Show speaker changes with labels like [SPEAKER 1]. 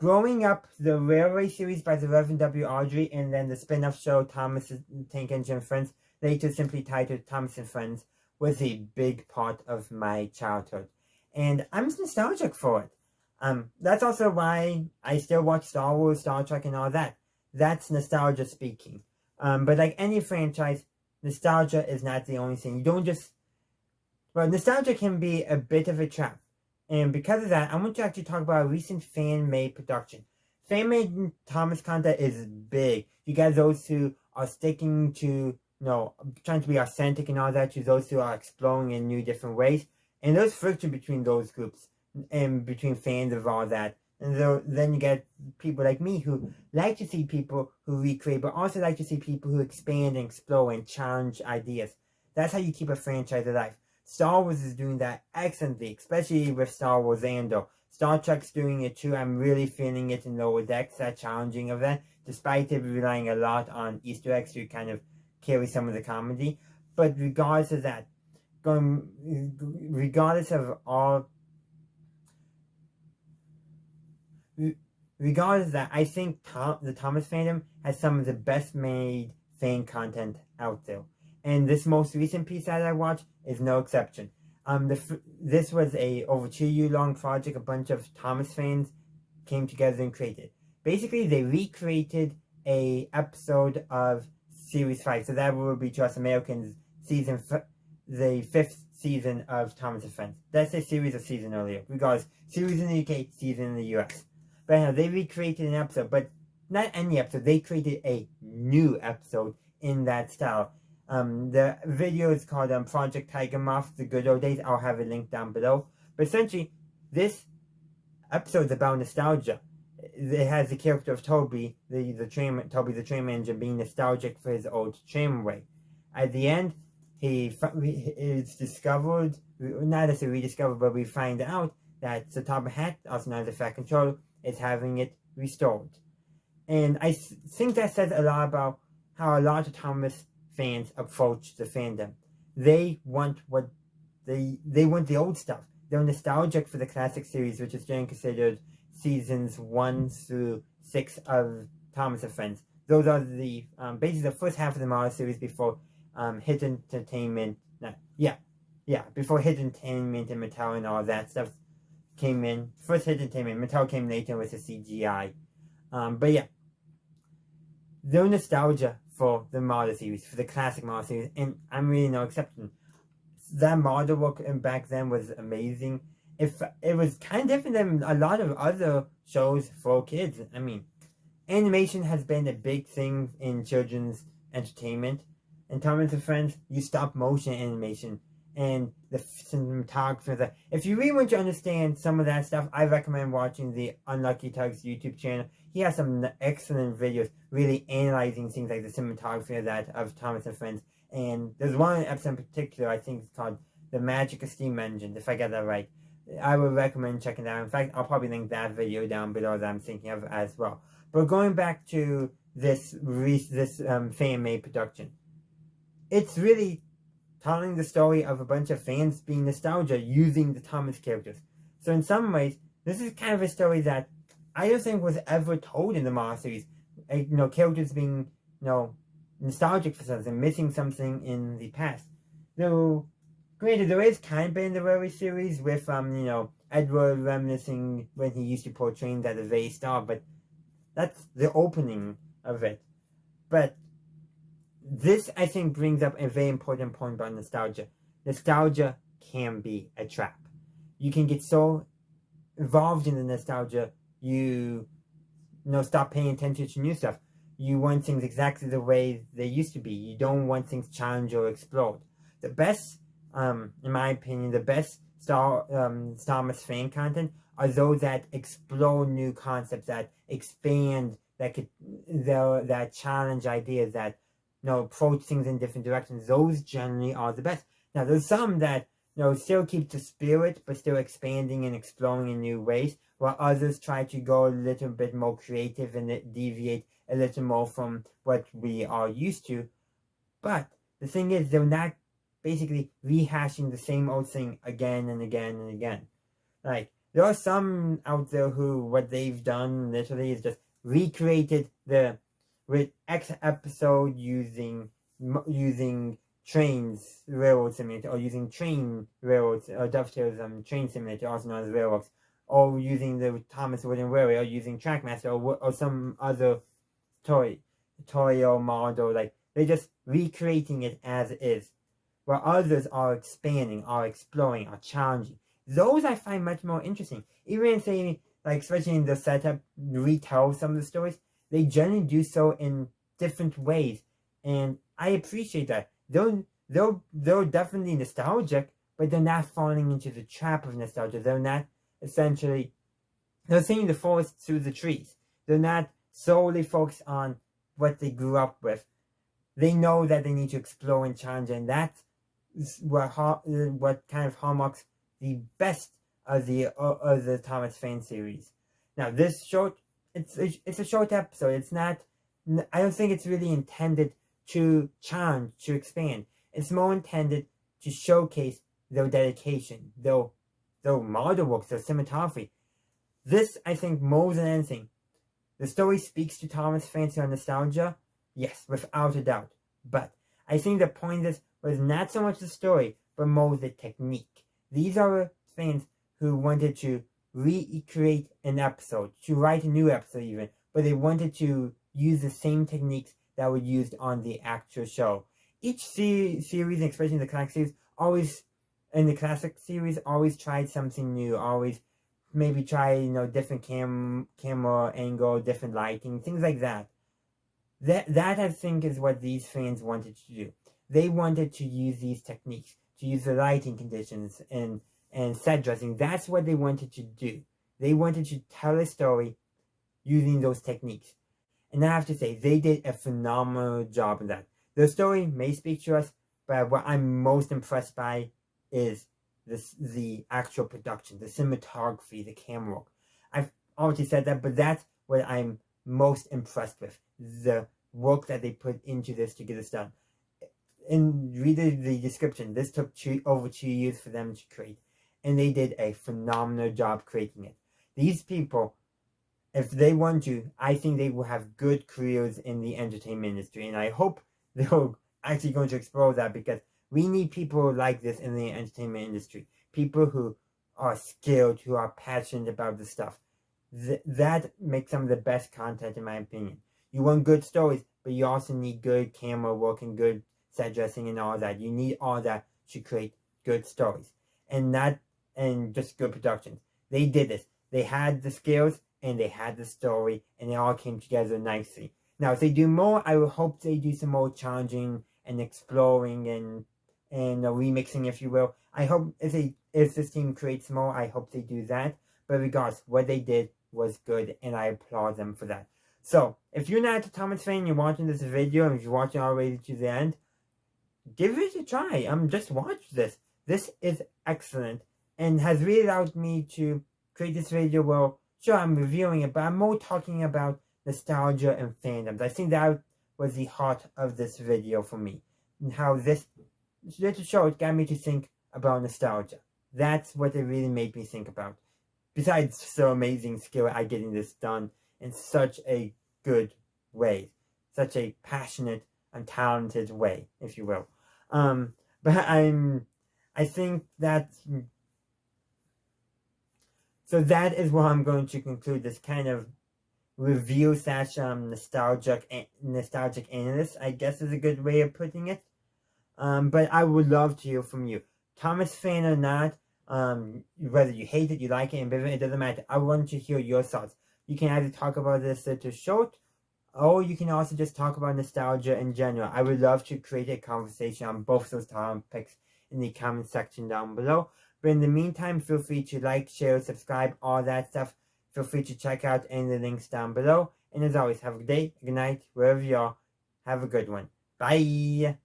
[SPEAKER 1] growing up, the Railway series by the Reverend W. Awdry, and then the spin-off show Thomas the Tank Engine and Friends, later simply titled Thomas and Friends, was a big part of my childhood. And I'm nostalgic for it. That's also why I still watch Star Wars, Star Trek, and all that. That's nostalgia speaking. But like any franchise, nostalgia is not the only thing. You don't just... Well, nostalgia can be a bit of a trap. And because of that, I want to actually talk about a recent fan-made production. Fan-made Thomas content is big. You got those who are sticking to, trying to be authentic and all that, to those who are exploring in new different ways. And there's friction between those groups and between fans of all that. And then you get people like me who like to see people who recreate, but also like to see people who expand and explore and challenge ideas. That's how you keep a franchise alive. Star Wars is doing that excellently, especially with Star Wars Andor. Star Trek's doing it too. I'm really feeling it in Lower Decks, that challenging of that, despite it relying a lot on Easter eggs to kind of carry some of the comedy. But regardless of that, regardless of that, I think the Thomas fandom has some of the best made fan content out there. And this most recent piece that I watched is no exception. This was a over 2-year long project. A bunch of Thomas fans came together and created. Basically, they recreated a episode of Series 5. So that will be to us Americans, the 5th season of Thomas and Friends. That's a series of season earlier. Regardless, series in the UK, season in the US. But anyhow, they recreated an episode, but not any episode. They created a new episode in that style. The video is called Project Tiger Moth, The Good Old Days. I'll have a link down below. But essentially, this episode is about nostalgia. It has the character of Toby, the train manager, being nostalgic for his old tramway. At the end, it's discovered, not necessarily rediscovered, but we find out that Sir Toby Hat, also known as the Fat Controller, is having it restored. And I think that says a lot about how a lot of Thomas fans approach the fandom. They want they want the old stuff. They're nostalgic for the classic series, which is generally considered seasons 1 through 6 of Thomas and Friends. Those are the basically the first half of the Marvel series before Hit Entertainment. Before Hit Entertainment and Mattel and all that stuff came in. First Hit Entertainment, Mattel came later with the CGI. But yeah, their nostalgia for the Marvel series, for the classic Marvel series, and I'm really no exception. That Marvel work back then was amazing. It was kind of different than a lot of other shows for kids. I mean, animation has been a big thing in children's entertainment. And Thomas and Friends, you stop motion animation and the cinematography. If you really want to understand some of that stuff, I recommend watching the Unlucky Tug's YouTube channel. He has some excellent videos really analyzing things like the cinematography of Thomas and Friends. And there's one episode in particular, I think it's called The Magic of Steam Engine, if I get that right. I would recommend checking that out. In fact, I'll probably link that video down below that I'm thinking of as well. But going back to this fan-made production, it's really telling the story of a bunch of fans being nostalgia using the Thomas characters. So in some ways, this is kind of a story that I don't think was ever told in the Marvel series. Characters being, nostalgic for something, missing something in the past. Though, granted, there is kind of been in the Railway series with, Edward reminiscing when he used to portray that as a star, but that's the opening of it. But this, I think, brings up a very important point about nostalgia. Nostalgia can be a trap. You can get so involved in the nostalgia, you stop paying attention to new stuff. You want things exactly the way they used to be. You don't want things challenged or explored. The best, in my opinion, the best Star Wars fan content are those that explore new concepts, that expand, that challenge ideas, that approach things in different directions. Those generally are the best. Now, there's some that still keep the spirit, but still expanding and exploring in new ways, while others try to go a little bit more creative and deviate a little more from what we are used to. But the thing is, they're not basically rehashing the same old thing again and again and again. Like, there are some out there who what they've done literally is just recreated with X episode using trains railroad simulator, or using train railroads or dovetails train simulator, also known as railroads, or using the Thomas Wooden Railway, or using Trackmaster, or some other toy or model. Like, they're just recreating it as is, while others are expanding, are exploring, are challenging. Those I find much more interesting. Even say, like, especially in the setup, retell some of the stories, they generally do so in different ways, and I appreciate that. They're definitely nostalgic, but they're not falling into the trap of nostalgia. They're not essentially, they're seeing the forest through the trees. They're not solely focused on what they grew up with. They know that they need to explore and challenge, and that's what kind of hallmarks the best of the Thomas fan series. Now, this short, it's a short episode. It's not. I don't think it's really intended to challenge, to expand. It's more intended to showcase their dedication, their model works, their cinematography. This, I think, more than anything, the story speaks to Thomas fans on nostalgia, yes, without a doubt. But I think the point of this was not so much the story, but more the technique. These are fans who wanted to recreate an episode, to write a new episode even, but they wanted to use the same techniques that were used on the actual show. Each series, especially the classic series, always tried something new, always maybe try, different camera angle, different lighting, things like that. That I think is what these fans wanted to do. They wanted to use these techniques, to use the lighting conditions and set dressing. That's what they wanted to do. They wanted to tell a story using those techniques. And I have to say, they did a phenomenal job in that. The story may speak to us, but what I'm most impressed by is the actual production, the cinematography, the camera work. I've already said that, but that's what I'm most impressed with. The work that they put into this to get this done. And read the description. This took over 2 years for them to create. And they did a phenomenal job creating it. These people, if they want to, I think they will have good careers in the entertainment industry. And I hope they're actually going to explore that, because we need people like this in the entertainment industry. People who are skilled, who are passionate about the stuff. That makes some of the best content, in my opinion. You want good stories, but you also need good camera work and good set dressing and all that. You need all that to create good stories. And just good productions. They did this. They had the skills and they had the story, and it all came together nicely. Now, if they do more, I would hope they do some more challenging and exploring and remixing, if you will. I hope if this team creates more, I hope they do that. But regardless, what they did was good, and I applaud them for that. So, if you're not a Thomas fan, you're watching this video, and if you're watching all the way to the end, give it a try. Just watch this. This is excellent, and has really allowed me to create this video. Well, sure, I'm reviewing it, but I'm more talking about nostalgia and fandoms. I think that was the heart of this video for me, and how this little show got me to think about nostalgia. That's what it really made me think about. Besides so amazing skill at getting this done in such a good way, such a passionate and talented way, if you will. But I think that's, so that is where I'm going to conclude this kind of review / nostalgic analyst, I guess is a good way of putting it. But I would love to hear from you. Thomas fan or not, whether you hate it, you like it, ambivalent, it doesn't matter. I want to hear your thoughts. You can either talk about this to short, or you can also just talk about nostalgia in general. I would love to create a conversation on both those topics in the comment section down below. But in the meantime, feel free to like, share, subscribe, all that stuff. Feel free to check out any of the links down below. And as always, have a good day, a good night, wherever you are. Have a good one. Bye!